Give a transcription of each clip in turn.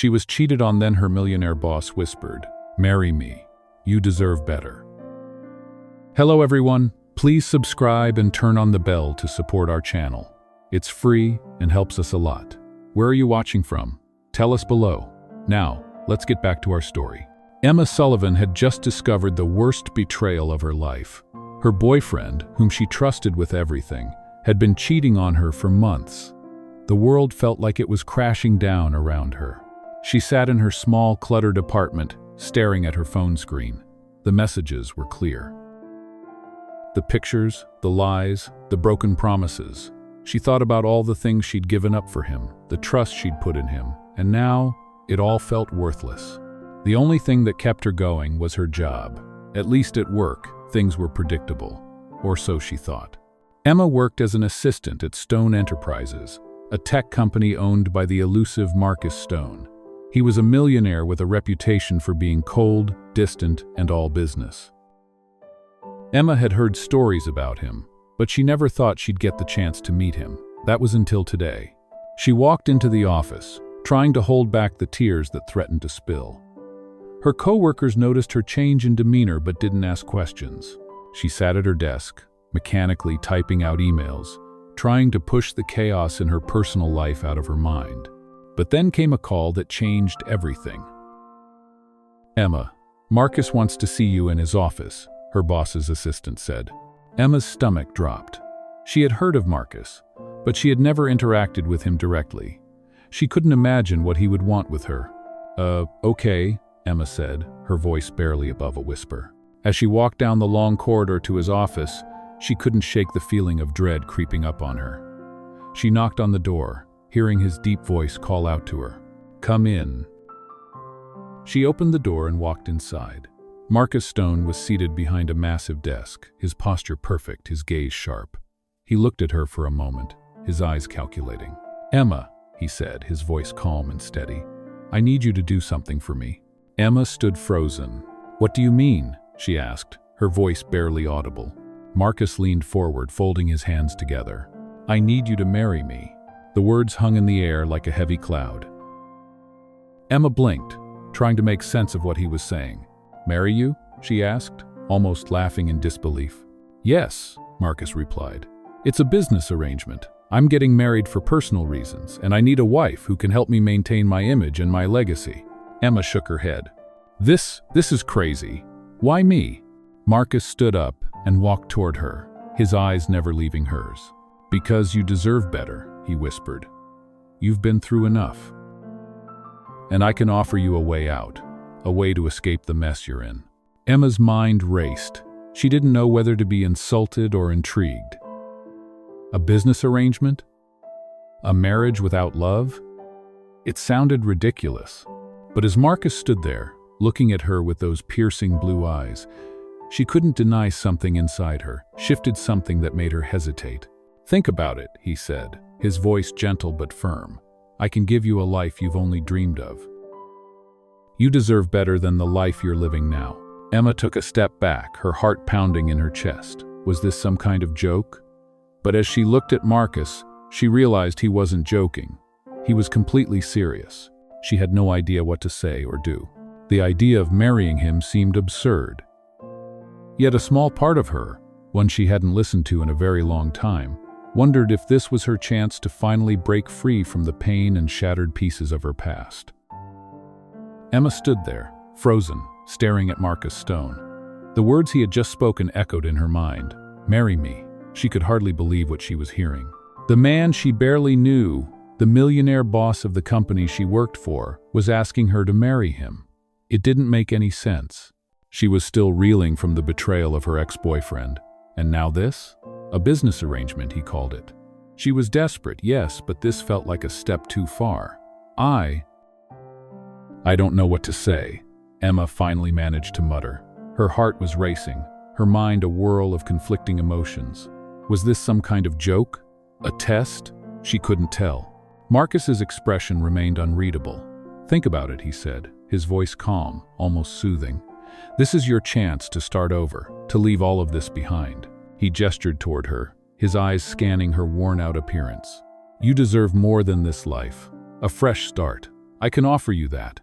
She was cheated on, then her millionaire boss whispered, "Marry me. You deserve better." Hello everyone, please subscribe and turn on the bell to support our channel. It's free and helps us a lot. Where are you watching from? Tell us below. Now, let's get back to our story. Emma Sullivan had just discovered the worst betrayal of her life. Her boyfriend, whom she trusted with everything, had been cheating on her for months. The world felt like it was crashing down around her. She sat in her small, cluttered apartment, staring at her phone screen. The messages were clear. The pictures, the lies, the broken promises. She thought about all the things she'd given up for him, the trust she'd put in him, and now it all felt worthless. The only thing that kept her going was her job. At least at work, things were predictable, or so she thought. Emma worked as an assistant at Stone Enterprises, a tech company owned by the elusive Marcus Stone. He was a millionaire with a reputation for being cold, distant, and all business. Emma had heard stories about him, but she never thought she'd get the chance to meet him. That was until today. She walked into the office, trying to hold back the tears that threatened to spill. Her coworkers noticed her change in demeanor but didn't ask questions. She sat at her desk, mechanically typing out emails, trying to push the chaos in her personal life out of her mind. But then came a call that changed everything. "Emma, Marcus wants to see you in his office," her boss's assistant said. Emma's stomach dropped. She had heard of Marcus, but she had never interacted with him directly. She couldn't imagine what he would want with her. Okay," Emma said, her voice barely above a whisper. As she walked down the long corridor to his office, she couldn't shake the feeling of dread creeping up on her. She knocked on the door, hearing his deep voice call out to her, "Come in." She opened the door and walked inside. Marcus Stone was seated behind a massive desk, his posture perfect, his gaze sharp. He looked at her for a moment, his eyes calculating. "Emma," he said, his voice calm and steady, "I need you to do something for me." Emma stood frozen. "What do you mean?" she asked, her voice barely audible. Marcus leaned forward, folding his hands together. "I need you to marry me." The words hung in the air like a heavy cloud. Emma blinked, trying to make sense of what he was saying. "Marry you?" she asked, almost laughing in disbelief. "Yes," Marcus replied. "It's a business arrangement. I'm getting married for personal reasons, and I need a wife who can help me maintain my image and my legacy." Emma shook her head. This is crazy. Why me?" Marcus stood up and walked toward her, his eyes never leaving hers. "Because you deserve better," he whispered. "You've been through enough. And I can offer you a way out, a way to escape the mess you're in." Emma's mind raced. She didn't know whether to be insulted or intrigued. A business arrangement? A marriage without love? It sounded ridiculous. But as Marcus stood there, looking at her with those piercing blue eyes, she couldn't deny something inside her, shifted something that made her hesitate. "Think about it," he said, his voice gentle but firm. "I can give you a life you've only dreamed of. You deserve better than the life you're living now." Emma took a step back, her heart pounding in her chest. Was this some kind of joke? But as she looked at Marcus, she realized he wasn't joking. He was completely serious. She had no idea what to say or do. The idea of marrying him seemed absurd. Yet a small part of her, one she hadn't listened to in a very long time, wondered if this was her chance to finally break free from the pain and shattered pieces of her past. Emma stood there, frozen, staring at Marcus Stone. The words he had just spoken echoed in her mind. "Marry me." She could hardly believe what she was hearing. The man she barely knew, the millionaire boss of the company she worked for, was asking her to marry him. It didn't make any sense. She was still reeling from the betrayal of her ex-boyfriend. And now this? A business arrangement, he called it. She was desperate, yes, but this felt like a step too far. I don't know what to say," Emma finally managed to mutter. Her heart was racing, her mind a whirl of conflicting emotions. Was this some kind of joke? A test? She couldn't tell. Marcus's expression remained unreadable. "Think about it," he said, his voice calm, almost soothing. "This is your chance to start over, to leave all of this behind." He gestured toward her, his eyes scanning her worn-out appearance. "You deserve more than this life. A fresh start. I can offer you that."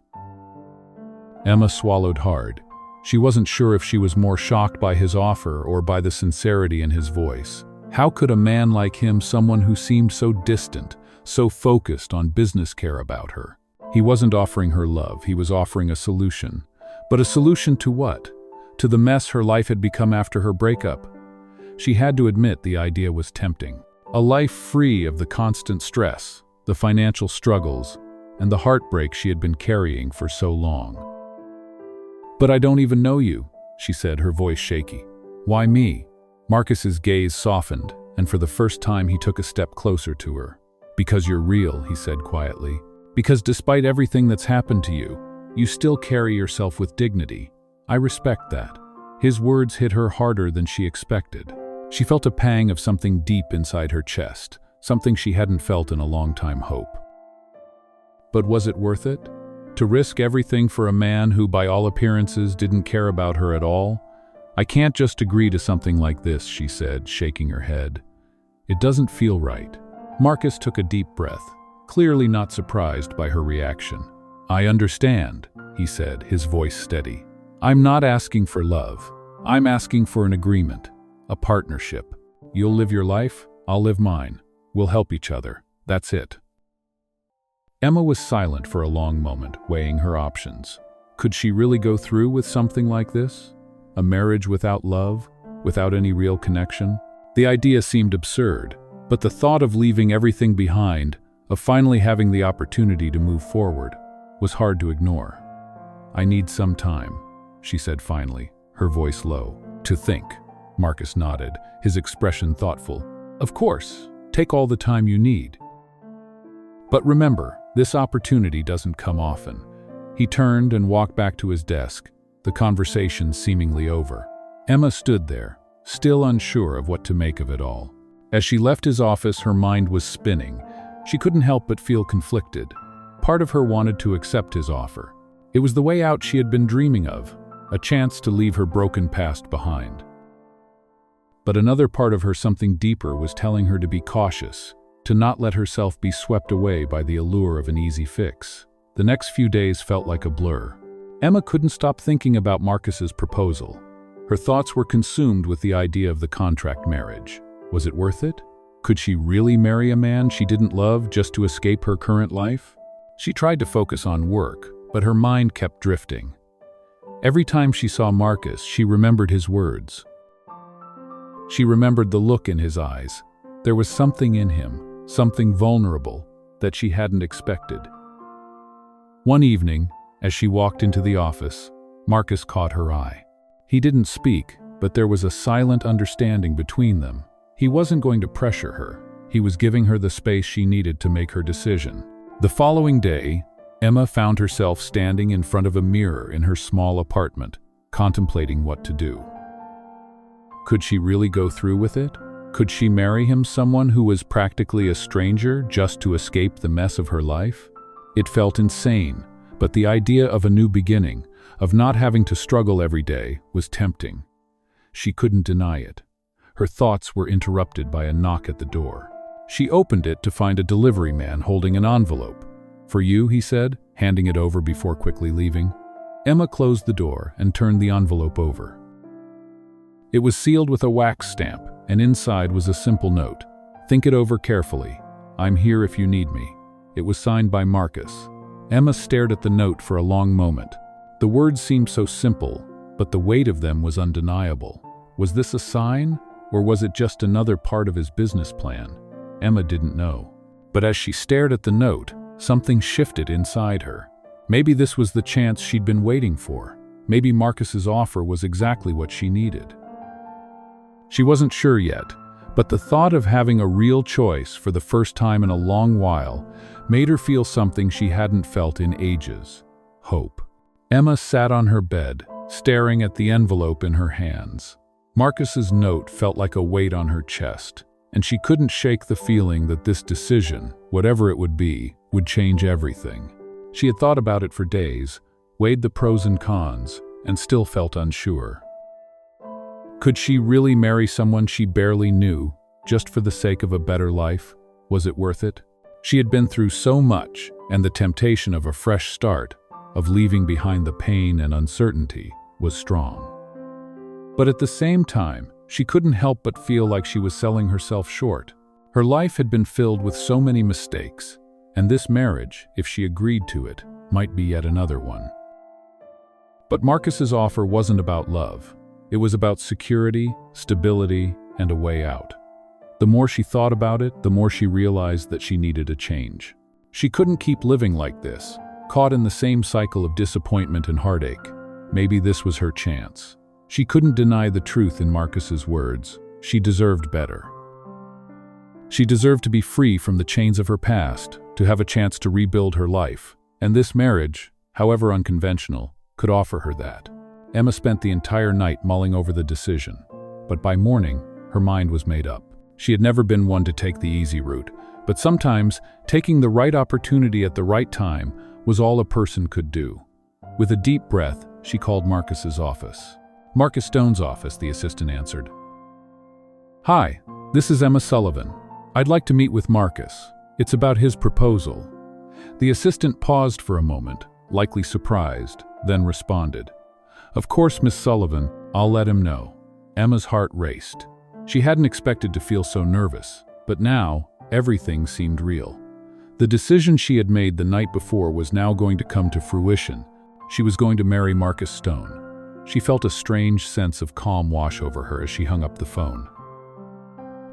Emma swallowed hard. She wasn't sure if she was more shocked by his offer or by the sincerity in his voice. How could a man like him, someone who seemed so distant, so focused on business, care about her? He wasn't offering her love, he was offering a solution. But a solution to what? To the mess her life had become after her breakup. She had to admit the idea was tempting. A life free of the constant stress, the financial struggles, and the heartbreak she had been carrying for so long. "But I don't even know you," she said, her voice shaky. "Why me?" Marcus's gaze softened, and for the first time he took a step closer to her. "Because you're real," he said quietly. "Because despite everything that's happened to you, you still carry yourself with dignity. I respect that." His words hit her harder than she expected. She felt a pang of something deep inside her chest, something she hadn't felt in a long time. Hope. But was it worth it? To risk everything for a man who, by all appearances, didn't care about her at all? "I can't just agree to something like this," she said, shaking her head. "It doesn't feel right." Marcus took a deep breath, clearly not surprised by her reaction. "I understand," he said, his voice steady. "I'm not asking for love. I'm asking for an agreement, a partnership. You'll live your life, I'll live mine. We'll help each other. That's it." Emma was silent for a long moment, weighing her options. Could she really go through with something like this? A marriage without love, without any real connection? The idea seemed absurd, but the thought of leaving everything behind, of finally having the opportunity to move forward, was hard to ignore. "I need some time," she said finally, her voice low. "To think." Marcus nodded, his expression thoughtful. "Of course, take all the time you need. But remember, this opportunity doesn't come often." He turned and walked back to his desk, the conversation seemingly over. Emma stood there, still unsure of what to make of it all. As she left his office, her mind was spinning. She couldn't help but feel conflicted. Part of her wanted to accept his offer. It was the way out she had been dreaming of, a chance to leave her broken past behind. But another part of her, something deeper, was telling her to be cautious, to not let herself be swept away by the allure of an easy fix. The next few days felt like a blur. Emma couldn't stop thinking about Marcus's proposal. Her thoughts were consumed with the idea of the contract marriage. Was it worth it? Could she really marry a man she didn't love just to escape her current life? She tried to focus on work, but her mind kept drifting. Every time she saw Marcus, she remembered his words. She remembered the look in his eyes. There was something in him, something vulnerable, that she hadn't expected. One evening, as she walked into the office, Marcus caught her eye. He didn't speak, but there was a silent understanding between them. He wasn't going to pressure her. He was giving her the space she needed to make her decision. The following day, Emma found herself standing in front of a mirror in her small apartment, contemplating what to do. Could she really go through with it? Could she marry him, someone who was practically a stranger, just to escape the mess of her life? It felt insane, but the idea of a new beginning, of not having to struggle every day, was tempting. She couldn't deny it. Her thoughts were interrupted by a knock at the door. She opened it to find a delivery man holding an envelope. "For you," he said, handing it over before quickly leaving. Emma closed the door and turned the envelope over. It was sealed with a wax stamp, and inside was a simple note. "Think it over carefully. I'm here if you need me." It was signed by Marcus. Emma stared at the note for a long moment. The words seemed so simple, but the weight of them was undeniable. Was this a sign, or was it just another part of his business plan? Emma didn't know. But as she stared at the note, something shifted inside her. Maybe this was the chance she'd been waiting for. Maybe Marcus's offer was exactly what she needed. She wasn't sure yet, but the thought of having a real choice for the first time in a long while made her feel something she hadn't felt in ages: hope. Emma sat on her bed, staring at the envelope in her hands. Marcus's note felt like a weight on her chest, and she couldn't shake the feeling that this decision, whatever it would be, would change everything. She had thought about it for days, weighed the pros and cons, and still felt unsure. Could she really marry someone she barely knew, just for the sake of a better life? Was it worth it? She had been through so much, and the temptation of a fresh start, of leaving behind the pain and uncertainty, was strong. But at the same time, she couldn't help but feel like she was selling herself short. Her life had been filled with so many mistakes, and this marriage, if she agreed to it, might be yet another one. But Marcus's offer wasn't about love. It was about security, stability, and a way out. The more she thought about it, the more she realized that she needed a change. She couldn't keep living like this, caught in the same cycle of disappointment and heartache. Maybe this was her chance. She couldn't deny the truth in Marcus's words. She deserved better. She deserved to be free from the chains of her past, to have a chance to rebuild her life. And this marriage, however unconventional, could offer her that. Emma spent the entire night mulling over the decision. But by morning, her mind was made up. She had never been one to take the easy route, but sometimes taking the right opportunity at the right time was all a person could do. With a deep breath, she called Marcus's office. "Marcus Stone's office," the assistant answered. "Hi, this is Emma Sullivan. I'd like to meet with Marcus. It's about his proposal." The assistant paused for a moment, likely surprised, then responded. "Of course, Miss Sullivan, I'll let him know." Emma's heart raced. She hadn't expected to feel so nervous, but now everything seemed real. The decision she had made the night before was now going to come to fruition. She was going to marry Marcus Stone. She felt a strange sense of calm wash over her as she hung up the phone.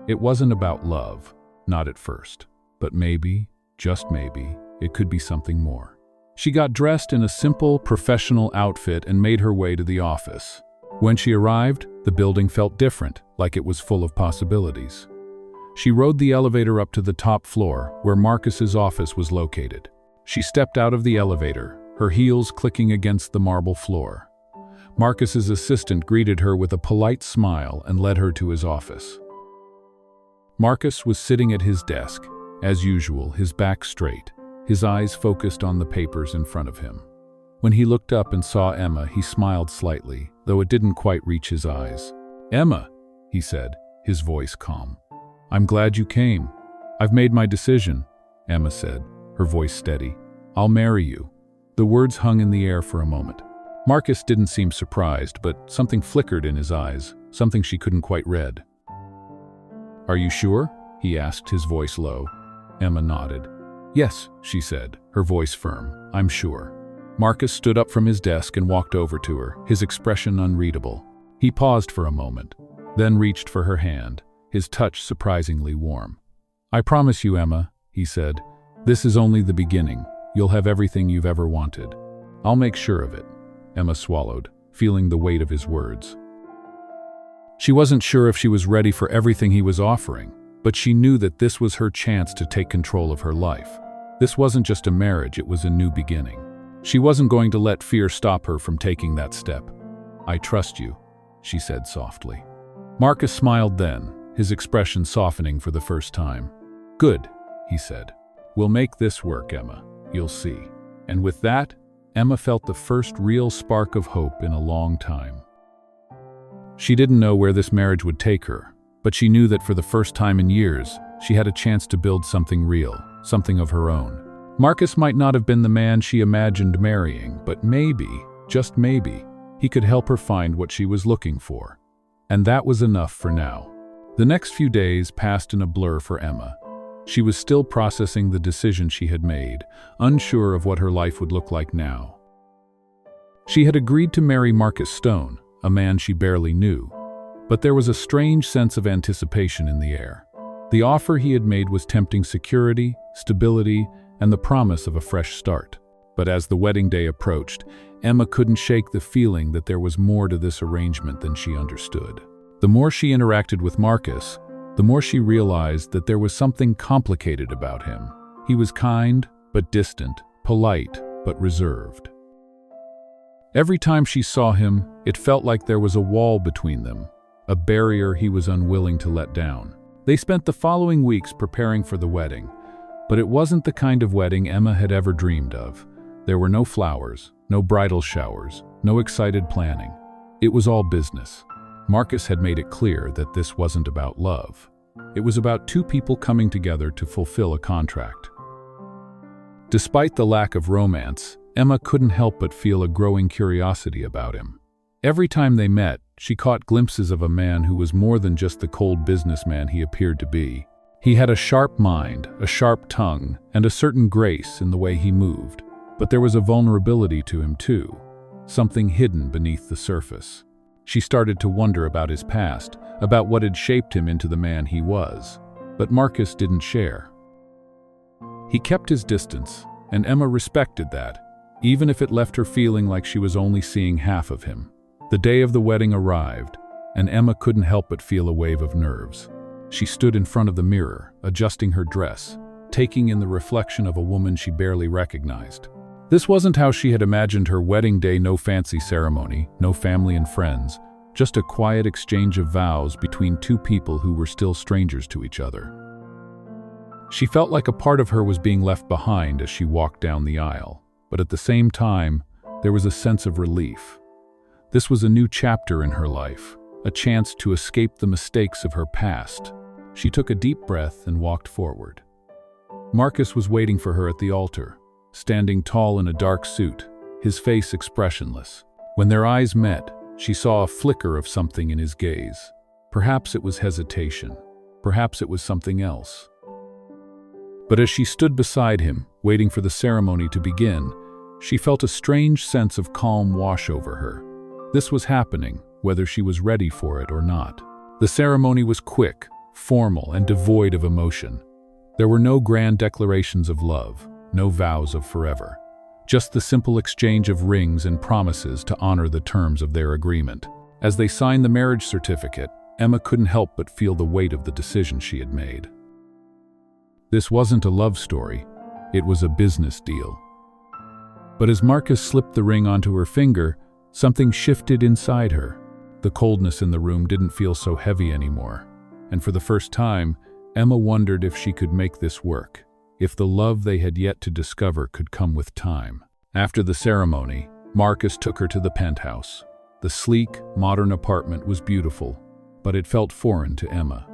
It wasn't about love, not at first, but maybe, just maybe, it could be something more. She got dressed in a simple, professional outfit and made her way to the office. When she arrived, the building felt different, like it was full of possibilities. She rode the elevator up to the top floor, where Marcus's office was located. She stepped out of the elevator, her heels clicking against the marble floor. Marcus's assistant greeted her with a polite smile and led her to his office. Marcus was sitting at his desk, as usual, his back straight, his eyes focused on the papers in front of him. When he looked up and saw Emma, he smiled slightly, though it didn't quite reach his eyes. "Emma," he said, his voice calm. "I'm glad you came. I've made my decision," Emma said, her voice steady. "I'll marry you." The words hung in the air for a moment. Marcus didn't seem surprised, but something flickered in his eyes, something she couldn't quite read. "Are you sure?" he asked, his voice low. Emma nodded. "Yes," she said, her voice firm. "I'm sure." Marcus stood up from his desk and walked over to her, his expression unreadable. He paused for a moment, then reached for her hand, his touch surprisingly warm. "I promise you, Emma," he said, "this is only the beginning. You'll have everything you've ever wanted. I'll make sure of it." Emma swallowed, feeling the weight of his words. She wasn't sure if she was ready for everything he was offering, but she knew that this was her chance to take control of her life. This wasn't just a marriage, it was a new beginning. She wasn't going to let fear stop her from taking that step. "I trust you," she said softly. Marcus smiled then, his expression softening for the first time. "Good," he said. "We'll make this work, Emma. You'll see." And with that, Emma felt the first real spark of hope in a long time. She didn't know where this marriage would take her, but she knew that for the first time in years, she had a chance to build something real, something of her own. Marcus might not have been the man she imagined marrying, but maybe, just maybe, he could help her find what she was looking for. And that was enough for now. The next few days passed in a blur for Emma. She was still processing the decision she had made, unsure of what her life would look like now. She had agreed to marry Marcus Stone, a man she barely knew, but there was a strange sense of anticipation in the air. The offer he had made was tempting security, stability, and the promise of a fresh start. But as the wedding day approached, Emma couldn't shake the feeling that there was more to this arrangement than she understood. The more she interacted with Marcus, the more she realized that there was something complicated about him. He was kind, but distant, polite, but reserved. Every time she saw him, it felt like there was a wall between them, a barrier he was unwilling to let down. They spent the following weeks preparing for the wedding, but it wasn't the kind of wedding Emma had ever dreamed of. There were no flowers, no bridal showers, no excited planning. It was all business. Marcus had made it clear that this wasn't about love. It was about two people coming together to fulfill a contract. Despite the lack of romance, Emma couldn't help but feel a growing curiosity about him. Every time they met, she caught glimpses of a man who was more than just the cold businessman he appeared to be. He had a sharp mind, a sharp tongue, and a certain grace in the way he moved. But there was a vulnerability to him too, something hidden beneath the surface. She started to wonder about his past, about what had shaped him into the man he was. But Marcus didn't share. He kept his distance, and Emma respected that, even if it left her feeling like she was only seeing half of him. The day of the wedding arrived, and Emma couldn't help but feel a wave of nerves. She stood in front of the mirror, adjusting her dress, taking in the reflection of a woman she barely recognized. This wasn't how she had imagined her wedding day. No fancy ceremony, no family and friends, just a quiet exchange of vows between two people who were still strangers to each other. She felt like a part of her was being left behind as she walked down the aisle, but at the same time, there was a sense of relief. This was a new chapter in her life, a chance to escape the mistakes of her past. She took a deep breath and walked forward. Marcus was waiting for her at the altar, standing tall in a dark suit, his face expressionless. When their eyes met, she saw a flicker of something in his gaze. Perhaps it was hesitation. Perhaps it was something else. But as she stood beside him, waiting for the ceremony to begin, she felt a strange sense of calm wash over her. This was happening, whether she was ready for it or not. The ceremony was quick, formal, and devoid of emotion. There were no grand declarations of love, no vows of forever. Just the simple exchange of rings and promises to honor the terms of their agreement. As they signed the marriage certificate, Emma couldn't help but feel the weight of the decision she had made. This wasn't a love story, it was a business deal. But as Marcus slipped the ring onto her finger, something shifted inside her. The coldness in the room didn't feel so heavy anymore, and for the first time, Emma wondered if she could make this work, if the love they had yet to discover could come with time. After the ceremony, Marcus took her to the penthouse. The sleek, modern apartment was beautiful, but it felt foreign to Emma.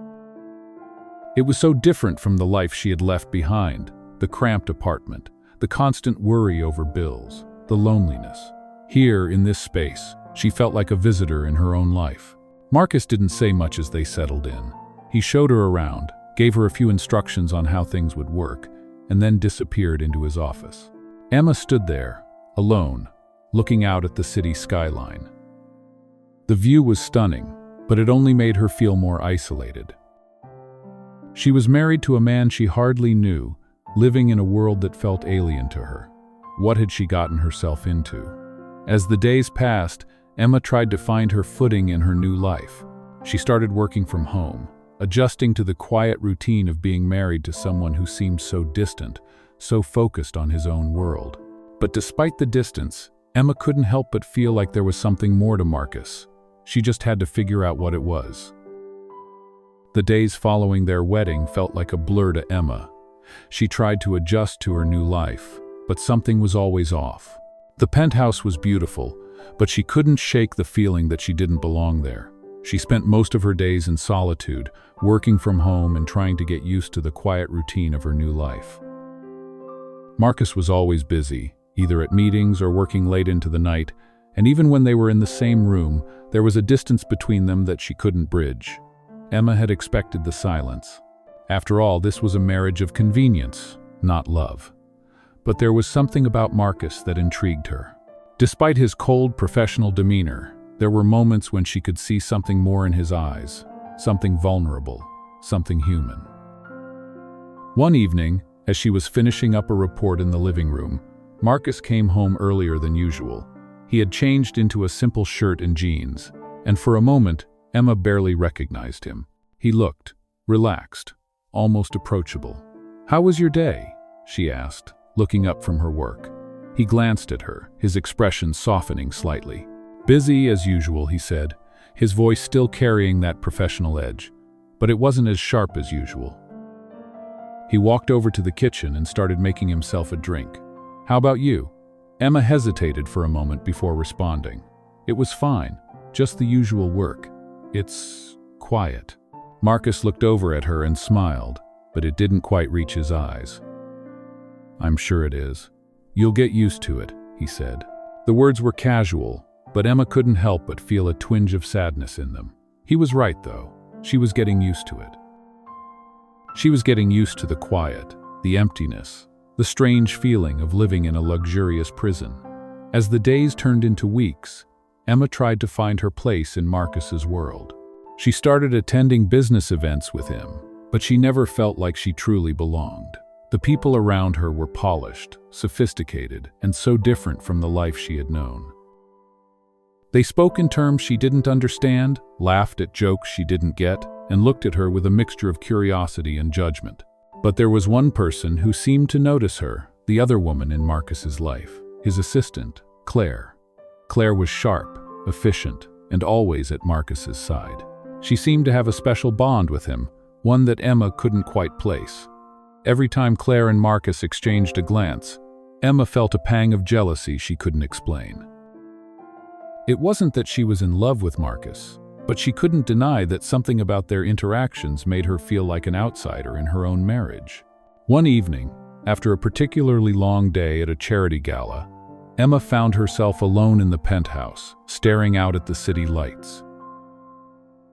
It was so different from the life she had left behind, the cramped apartment, the constant worry over bills, the loneliness. Here, in this space, she felt like a visitor in her own life. Marcus didn't say much as they settled in. He showed her around, gave her a few instructions on how things would work, and then disappeared into his office. Emma stood there, alone, looking out at the city skyline. The view was stunning, but it only made her feel more isolated. She was married to a man she hardly knew, living in a world that felt alien to her. What had she gotten herself into? As the days passed, Emma tried to find her footing in her new life. She started working from home, adjusting to the quiet routine of being married to someone who seemed so distant, so focused on his own world. But despite the distance, Emma couldn't help but feel like there was something more to Marcus. She just had to figure out what it was. The days following their wedding felt like a blur to Emma. She tried to adjust to her new life, but something was always off. The penthouse was beautiful, but she couldn't shake the feeling that she didn't belong there. She spent most of her days in solitude, working from home and trying to get used to the quiet routine of her new life. Marcus was always busy, either at meetings or working late into the night, and even when they were in the same room, there was a distance between them that she couldn't bridge. Emma had expected the silence. After all, this was a marriage of convenience, not love. But there was something about Marcus that intrigued her. Despite his cold, professional demeanor, there were moments when she could see something more in his eyes, something vulnerable, something human. One evening, as she was finishing up a report in the living room, Marcus came home earlier than usual. He had changed into a simple shirt and jeans, and for a moment, Emma barely recognized him. He looked relaxed, almost approachable. "How was your day?" she asked, looking up from her work. He glanced at her, his expression softening slightly. "Busy as usual," he said, his voice still carrying that professional edge, but it wasn't as sharp as usual. He walked over to the kitchen and started making himself a drink. "How about you?" Emma hesitated for a moment before responding. "It was fine, just the usual work. It's quiet." Marcus looked over at her and smiled, but it didn't quite reach his eyes. "I'm sure it is. You'll get used to it," he said. The words were casual, but Emma couldn't help but feel a twinge of sadness in them. He was right, though. She was getting used to it. She was getting used to the quiet, the emptiness, the strange feeling of living in a luxurious prison. As the days turned into weeks, Emma tried to find her place in Marcus's world. She started attending business events with him, but she never felt like she truly belonged. The people around her were polished, sophisticated, and so different from the life she had known. They spoke in terms she didn't understand, laughed at jokes she didn't get, and looked at her with a mixture of curiosity and judgment. But there was one person who seemed to notice her, the other woman in Marcus's life, his assistant, Claire. Claire was sharp, efficient, and always at Marcus's side. She seemed to have a special bond with him, one that Emma couldn't quite place. Every time Claire and Marcus exchanged a glance, Emma felt a pang of jealousy she couldn't explain. It wasn't that she was in love with Marcus, but she couldn't deny that something about their interactions made her feel like an outsider in her own marriage. One evening, after a particularly long day at a charity gala, Emma found herself alone in the penthouse, staring out at the city lights.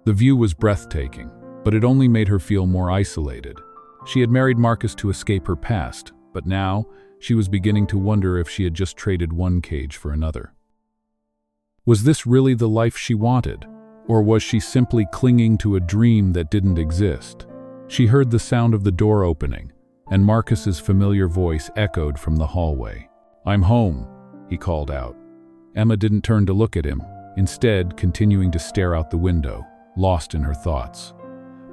The view was breathtaking, but it only made her feel more isolated. She had married Marcus to escape her past, but now she was beginning to wonder if she had just traded one cage for another. Was this really the life she wanted, or was she simply clinging to a dream that didn't exist? She heard the sound of the door opening, and Marcus's familiar voice echoed from the hallway. "I'm home," he called out. Emma didn't turn to look at him, instead continuing to stare out the window, lost in her thoughts.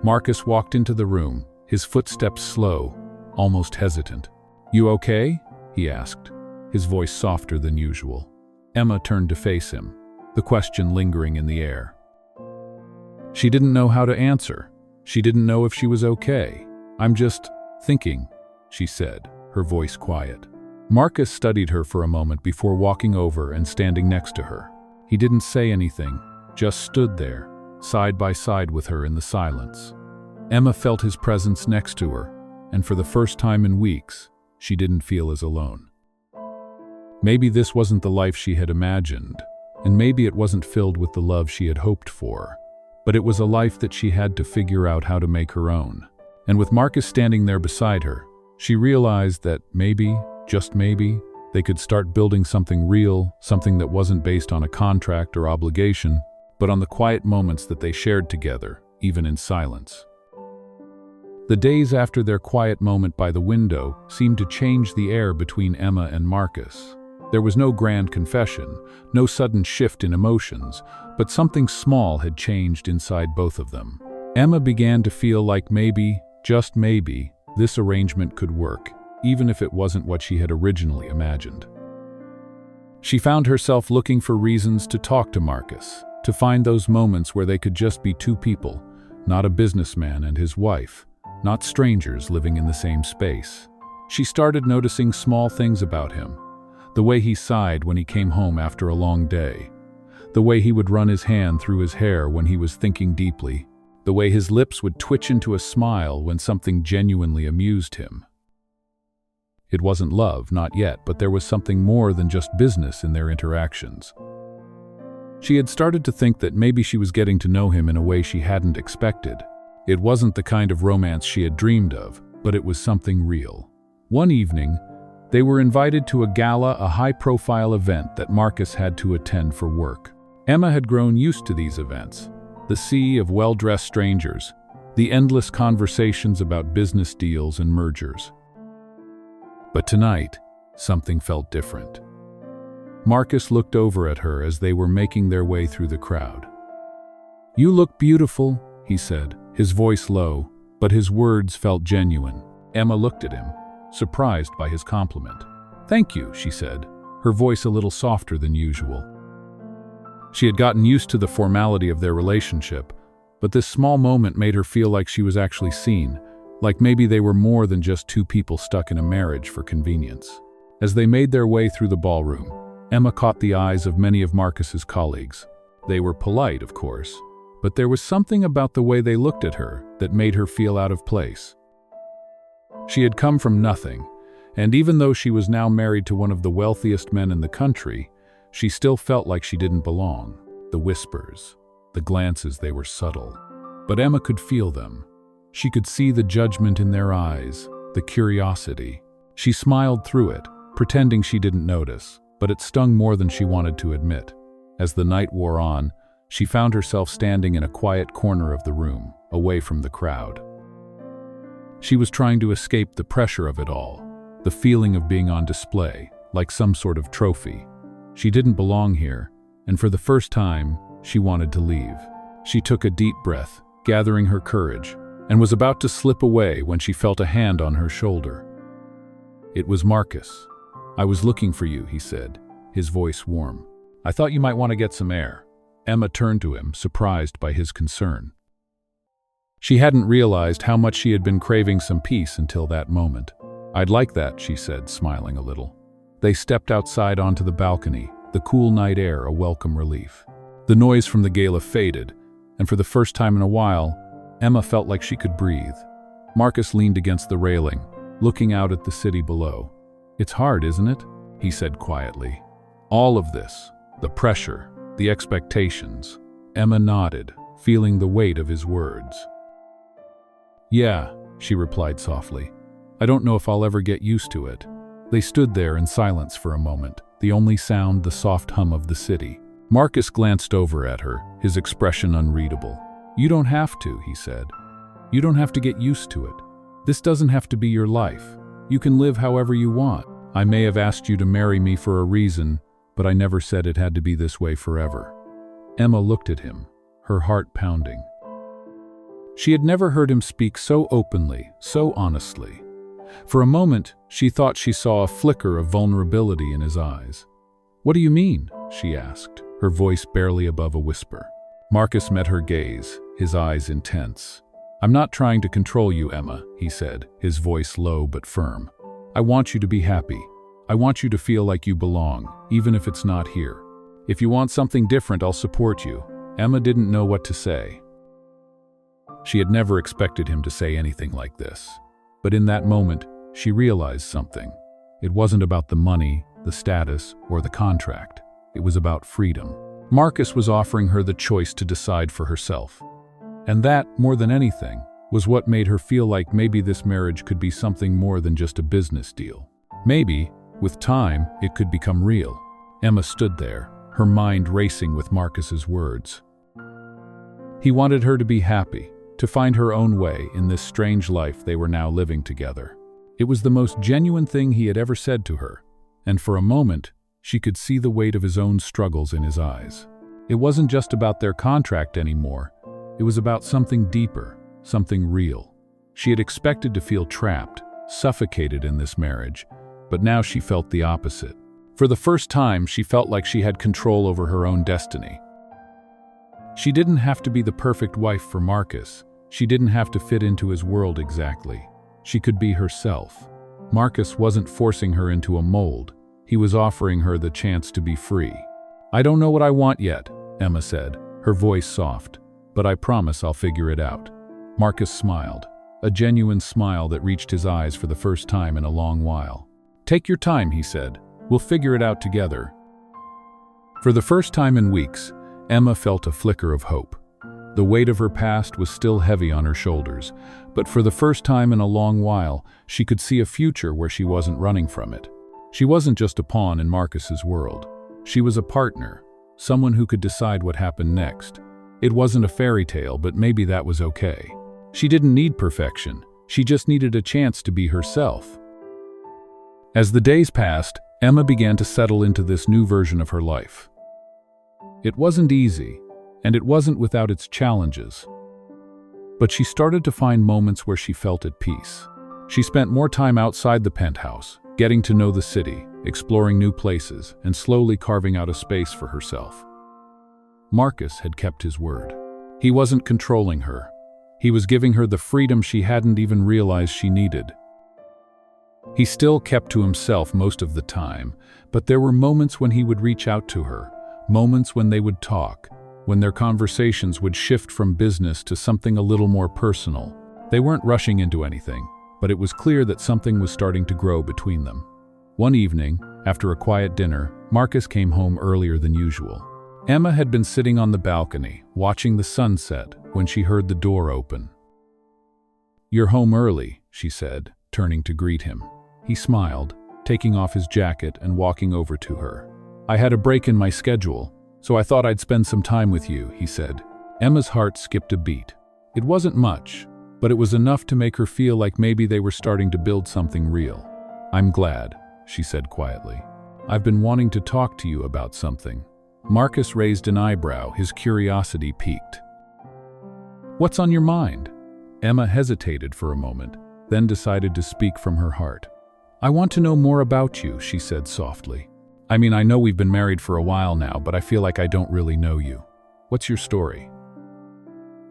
Marcus walked into the room, his footsteps slow, almost hesitant. "You okay?" he asked, his voice softer than usual. Emma turned to face him, the question lingering in the air. She didn't know how to answer. She didn't know if she was okay. "I'm just thinking," she said, her voice quiet. Marcus studied her for a moment before walking over and standing next to her. He didn't say anything, just stood there, side by side with her in the silence. Emma felt his presence next to her, and for the first time in weeks, she didn't feel as alone. Maybe this wasn't the life she had imagined, and maybe it wasn't filled with the love she had hoped for, but it was a life that she had to figure out how to make her own. And with Marcus standing there beside her, she realized that maybe, just maybe, they could start building something real, something that wasn't based on a contract or obligation, but on the quiet moments that they shared together, even in silence. The days after their quiet moment by the window seemed to change the air between Emma and Marcus. There was no grand confession, no sudden shift in emotions, but something small had changed inside both of them. Emma began to feel like maybe, just maybe, this arrangement could work, even if it wasn't what she had originally imagined. She found herself looking for reasons to talk to Marcus, to find those moments where they could just be two people, not a businessman and his wife, not strangers living in the same space. She started noticing small things about him. The way he sighed when he came home after a long day. The way he would run his hand through his hair when he was thinking deeply. The way his lips would twitch into a smile when something genuinely amused him. It wasn't love, not yet, but there was something more than just business in their interactions. She had started to think that maybe she was getting to know him in a way she hadn't expected. It wasn't the kind of romance she had dreamed of, but it was something real. One evening, they were invited to a gala, a high-profile event that Marcus had to attend for work. Emma had grown used to these events, the sea of well-dressed strangers, the endless conversations about business deals and mergers. But tonight, something felt different. Marcus looked over at her as they were making their way through the crowd. "You look beautiful," he said, his voice low, but his words felt genuine. Emma looked at him, surprised by his compliment. "Thank you," she said, her voice a little softer than usual. She had gotten used to the formality of their relationship, but this small moment made her feel like she was actually seen, like maybe they were more than just two people stuck in a marriage for convenience. As they made their way through the ballroom, Emma caught the eyes of many of Marcus's colleagues. They were polite, of course, but there was something about the way they looked at her that made her feel out of place. She had come from nothing, And even though she was now married to one of the wealthiest men in the country, she still felt like she didn't belong. The whispers, the glances, they were subtle. But Emma could feel them. She could see the judgment in their eyes, the curiosity. She smiled through it, pretending she didn't notice, but it stung more than she wanted to admit. As the night wore on, she found herself standing in a quiet corner of the room, away from the crowd. She was trying to escape the pressure of it all, the feeling of being on display, like some sort of trophy. She didn't belong here, and for the first time, she wanted to leave. She took a deep breath, gathering her courage, and was about to slip away when she felt a hand on her shoulder. It was Marcus. "I was looking for you," he said, his voice warm. "I thought you might want to get some air." Emma turned to him, surprised by his concern. She hadn't realized how much she had been craving some peace until that moment. "I'd like that," she said, smiling a little. They stepped outside onto the balcony, the cool night air a welcome relief. The noise from the gala faded, and for the first time in a while, Emma felt like she could breathe. Marcus leaned against the railing, looking out at the city below. "It's hard, isn't it?" he said quietly. "All of this, the pressure, the expectations." Emma nodded, feeling the weight of his words. "Yeah," she replied softly. "I don't know if I'll ever get used to it." They stood there in silence for a moment, the only sound the soft hum of the city. Marcus glanced over at her, his expression unreadable. "You don't have to," he said. "You don't have to get used to it. This doesn't have to be your life. You can live however you want. I may have asked you to marry me for a reason, but I never said it had to be this way forever." Emma looked at him, her heart pounding. She had never heard him speak so openly, so honestly. For a moment, she thought she saw a flicker of vulnerability in his eyes. "What do you mean?" she asked, her voice barely above a whisper. Marcus met her gaze, his eyes intense. "I'm not trying to control you, Emma," he said, his voice low but firm. "I want you to be happy. I want you to feel like you belong, even if it's not here. If you want something different, I'll support you." Emma didn't know what to say. She had never expected him to say anything like this. But in that moment, she realized something. It wasn't about the money, the status, or the contract. It was about freedom. Marcus was offering her the choice to decide for herself. And that, more than anything, was what made her feel like maybe this marriage could be something more than just a business deal. Maybe, with time, it could become real. Emma stood there, her mind racing with Marcus's words. He wanted her to be happy, to find her own way in this strange life they were now living together. It was the most genuine thing he had ever said to her, and for a moment, she could see the weight of his own struggles in his eyes. It wasn't just about their contract anymore. It was about something deeper, something real. She had expected to feel trapped, suffocated in this marriage, but now she felt the opposite. For the first time, she felt like she had control over her own destiny. She didn't have to be the perfect wife for Marcus. She didn't have to fit into his world exactly. She could be herself. Marcus wasn't forcing her into a mold. He was offering her the chance to be free. "I don't know what I want yet," Emma said, her voice soft, "but I promise I'll figure it out." Marcus smiled, a genuine smile that reached his eyes for the first time in a long while. "Take your time," he said. "We'll figure it out together." For the first time in weeks, Emma felt a flicker of hope. The weight of her past was still heavy on her shoulders, but for the first time in a long while, she could see a future where she wasn't running from it. She wasn't just a pawn in Marcus's world. She was a partner, someone who could decide what happened next. It wasn't a fairy tale, but maybe that was okay. She didn't need perfection. She just needed a chance to be herself. As the days passed, Emma began to settle into this new version of her life. It wasn't easy, and it wasn't without its challenges. But she started to find moments where she felt at peace. She spent more time outside the penthouse, getting to know the city, exploring new places, and slowly carving out a space for herself. Marcus had kept his word. He wasn't controlling her. He was giving her the freedom she hadn't even realized she needed. He still kept to himself most of the time, but there were moments when he would reach out to her, moments when they would talk, when their conversations would shift from business to something a little more personal. They weren't rushing into anything. but it was clear that something was starting to grow between them. One evening, after a quiet dinner, Marcus came home earlier than usual. Emma had been sitting on the balcony, watching the sunset, when she heard the door open. "You're home early," she said, turning to greet him. He smiled, taking off his jacket and walking over to her. "I had a break in my schedule, so I thought I'd spend some time with you," he said. Emma's heart skipped a beat. It wasn't much, but it was enough to make her feel like maybe they were starting to build something real. "I'm glad," she said quietly. "I've been wanting to talk to you about something." Marcus raised an eyebrow, his curiosity piqued. "What's on your mind?" Emma hesitated for a moment, then decided to speak from her heart. "I want to know more about you," she said softly. "I mean, I know we've been married for a while now, but I feel like I don't really know you. What's your story?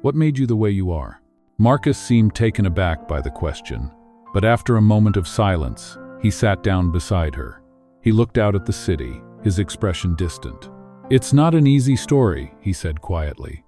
What made you the way you are?" Marcus seemed taken aback by the question, but after a moment of silence, he sat down beside her. He looked out at the city, his expression distant. "It's not an easy story," he said quietly.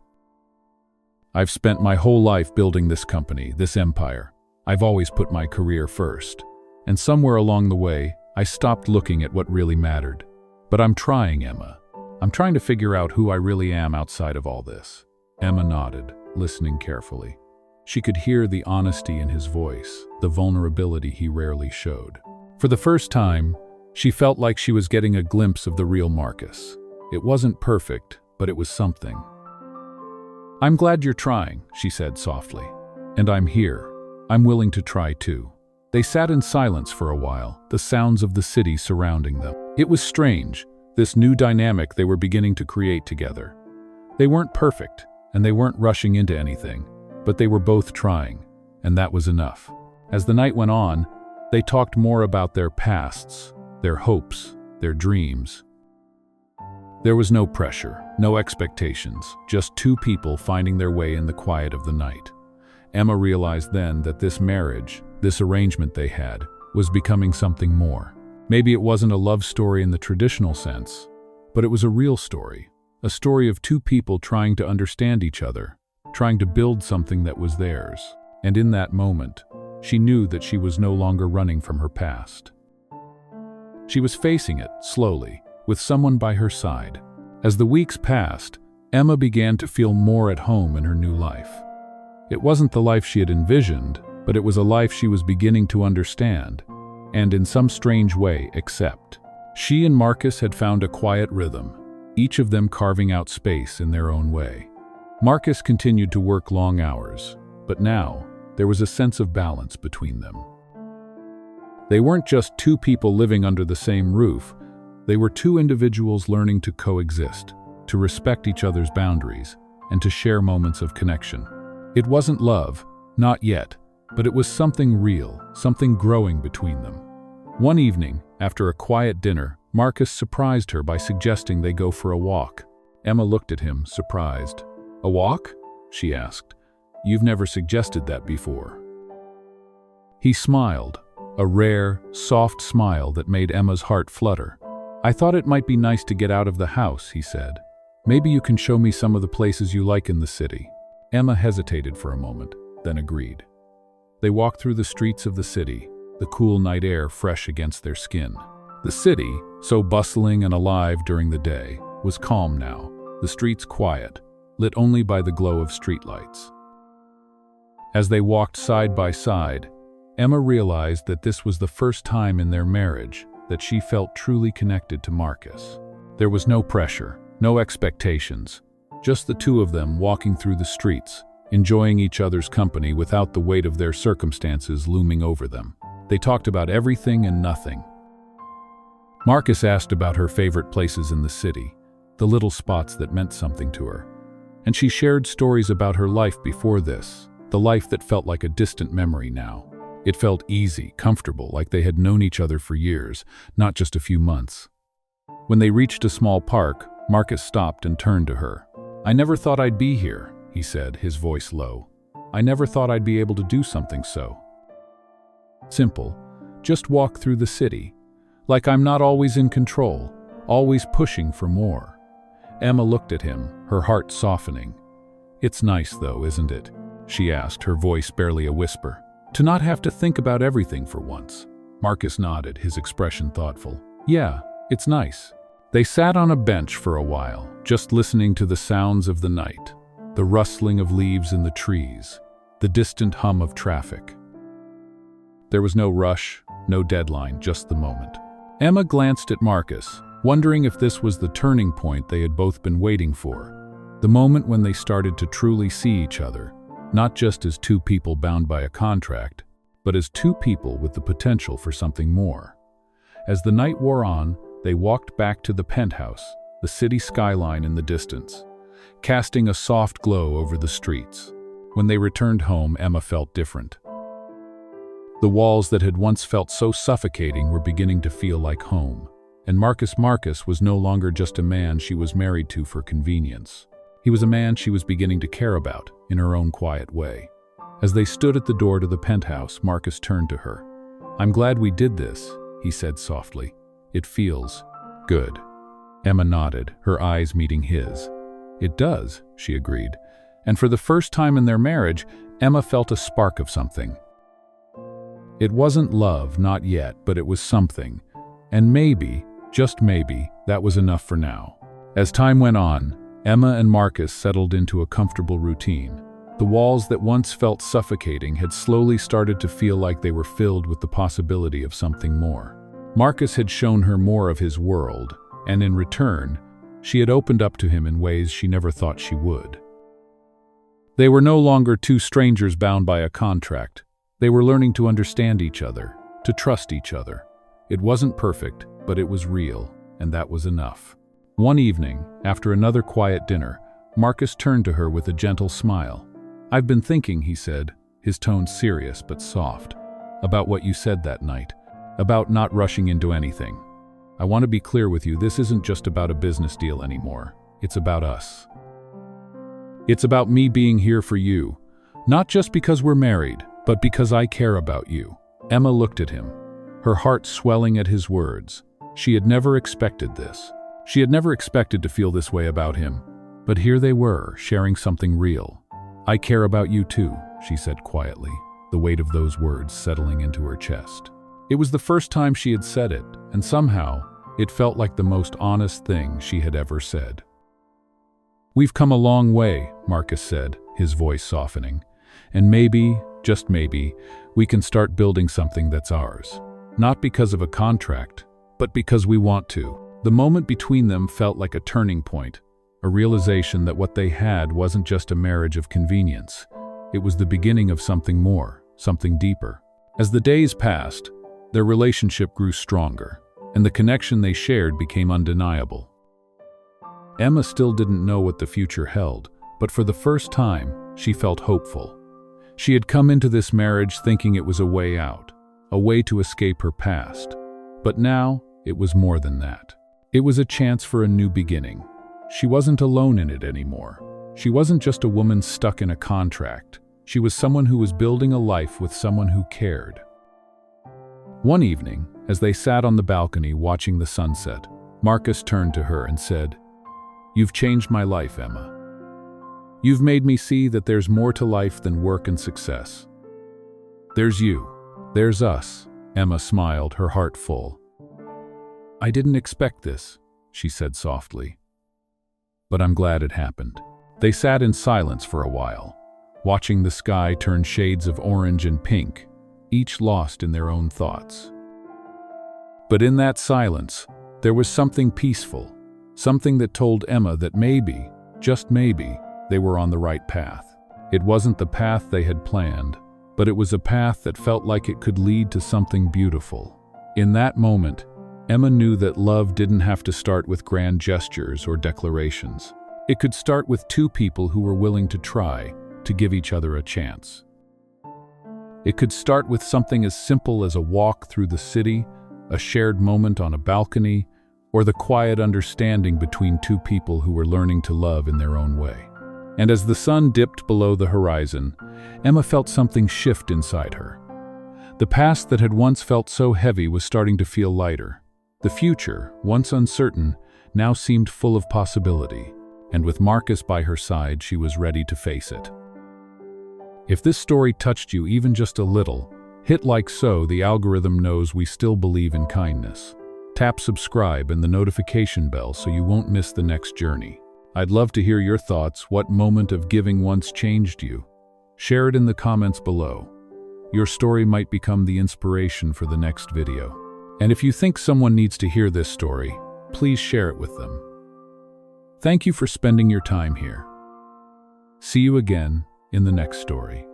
"I've spent my whole life building this company, this empire. I've always put my career first. And somewhere along the way, I stopped looking at what really mattered. But I'm trying, Emma. I'm trying to figure out who I really am outside of all this." Emma nodded, listening carefully. She could hear the honesty in his voice, the vulnerability he rarely showed. For the first time, she felt like she was getting a glimpse of the real Marcus. It wasn't perfect, but it was something. "I'm glad you're trying," she said softly. "And I'm here. I'm willing to try too." They sat in silence for a while, the sounds of the city surrounding them. It was strange, this new dynamic they were beginning to create together. They weren't perfect, and they weren't rushing into anything, but they were both trying, and that was enough. As the night went on, they talked more about their pasts, their hopes, their dreams. There was no pressure, no expectations, just two people finding their way in the quiet of the night. Emma realized then that this marriage, this arrangement they had, was becoming something more. Maybe it wasn't a love story in the traditional sense, but it was a real story. A story of two people trying to understand each other, trying to build something that was theirs. And in that moment, she knew that she was no longer running from her past. She was facing it, slowly, with someone by her side. As the weeks passed, Emma began to feel more at home in her new life. It wasn't the life she had envisioned, but it was a life she was beginning to understand, and in some strange way accept. She and Marcus had found a quiet rhythm, each of them carving out space in their own way. Marcus continued to work long hours, but now there was a sense of balance between them. They weren't just two people living under the same roof, they were two individuals learning to coexist, to respect each other's boundaries, and to share moments of connection. It wasn't love, not yet, but it was something real, something growing between them. One evening, after a quiet dinner, Marcus surprised her by suggesting they go for a walk. Emma looked at him, surprised. "A walk?" she asked. "You've never suggested that before." He smiled, a rare, soft smile that made Emma's heart flutter. "I thought it might be nice to get out of the house," he said. "Maybe you can show me some of the places you like in the city." Emma hesitated for a moment, then agreed. They walked through the streets of the city, the cool night air fresh against their skin. The city, so bustling and alive during the day, was calm now, the streets quiet, lit only by the glow of streetlights. As they walked side by side, Emma realized that this was the first time in their marriage that she felt truly connected to Marcus. There was no pressure, no expectations, just the two of them walking through the streets, enjoying each other's company without the weight of their circumstances looming over them. They talked about everything and nothing. Marcus asked about her favorite places in the city, the little spots that meant something to her. And she shared stories about her life before this, the life that felt like a distant memory now. It felt easy, comfortable, like they had known each other for years, not just a few months. When they reached a small park, Marcus stopped and turned to her. "I never thought I'd be here," he said, his voice low. "I never thought I'd be able to do something so simple. Just walk through the city. Like I'm not always in control, always pushing for more." Emma looked at him, her heart softening. "It's nice though, isn't it?" she asked, her voice barely a whisper. To not have to think about everything for once. Marcus nodded, his expression thoughtful. Yeah, it's nice. They sat on a bench for a while, just listening to the sounds of the night, the rustling of leaves in the trees, the distant hum of traffic. There was no rush, no deadline, just the moment. Emma glanced at Marcus, wondering if this was the turning point they had both been waiting for, the moment when they started to truly see each other, not just as two people bound by a contract, but as two people with the potential for something more. As the night wore on, they walked back to the penthouse, the city skyline in the distance, casting a soft glow over the streets. When they returned home, Emma felt different. The walls that had once felt so suffocating were beginning to feel like home, and Marcus was no longer just a man she was married to for convenience. He was a man she was beginning to care about, in her own quiet way. As they stood at the door to the penthouse, Marcus turned to her. "I'm glad we did this," he said softly. "It feels good." Emma nodded, her eyes meeting his. "It does," she agreed. And for the first time in their marriage, Emma felt a spark of something. It wasn't love, not yet, but it was something. And maybe, just maybe, that was enough for now. As time went on, Emma and Marcus settled into a comfortable routine. The walls that once felt suffocating had slowly started to feel like they were filled with the possibility of something more. Marcus had shown her more of his world, and in return, she had opened up to him in ways she never thought she would. They were no longer two strangers bound by a contract. They were learning to understand each other, to trust each other. It wasn't perfect, but it was real, and that was enough. One evening, after another quiet dinner, Marcus turned to her with a gentle smile. "I've been thinking," he said, his tone serious but soft, "about what you said that night, about not rushing into anything. I want to be clear with you, this isn't just about a business deal anymore. It's about us. It's about me being here for you, not just because we're married, but because I care about you." Emma looked at him, her heart swelling at his words. She had never expected this. She had never expected to feel this way about him. But here they were, sharing something real. "I care about you too," she said quietly, the weight of those words settling into her chest. It was the first time she had said it, and somehow, it felt like the most honest thing she had ever said. "We've come a long way," Marcus said, his voice softening. "And maybe, just maybe, we can start building something that's ours. Not because of a contract, but because we want to." The moment between them felt like a turning point, a realization that what they had wasn't just a marriage of convenience. It was the beginning of something more, something deeper. As the days passed, their relationship grew stronger, and the connection they shared became undeniable. Emma still didn't know what the future held, but for the first time, she felt hopeful. She had come into this marriage thinking it was a way out, a way to escape her past. But now, it was more than that. It was a chance for a new beginning. She wasn't alone in it anymore. She wasn't just a woman stuck in a contract. She was someone who was building a life with someone who cared. One evening, as they sat on the balcony watching the sunset, Marcus turned to her and said, "You've changed my life, Emma. You've made me see that there's more to life than work and success. There's you. There's us." Emma smiled, her heart full. "I didn't expect this," she said softly. "But I'm glad it happened." They sat in silence for a while, watching the sky turn shades of orange and pink, each lost in their own thoughts. But in that silence, there was something peaceful, something that told Emma that maybe, just maybe, they were on the right path. It wasn't the path they had planned, but it was a path that felt like it could lead to something beautiful. In that moment, Emma knew that love didn't have to start with grand gestures or declarations. It could start with two people who were willing to try, to give each other a chance. It could start with something as simple as a walk through the city, a shared moment on a balcony, or the quiet understanding between two people who were learning to love in their own way. And as the sun dipped below the horizon, Emma felt something shift inside her. The past that had once felt so heavy was starting to feel lighter. The future, once uncertain, now seemed full of possibility, and with Marcus by her side, she was ready to face it. If this story touched you even just a little, hit like so the algorithm knows we still believe in kindness. Tap subscribe and the notification bell so you won't miss the next journey. I'd love to hear your thoughts. What moment of giving once changed you? Share it in the comments below. Your story might become the inspiration for the next video. And if you think someone needs to hear this story, please share it with them. Thank you for spending your time here. See you again in the next story.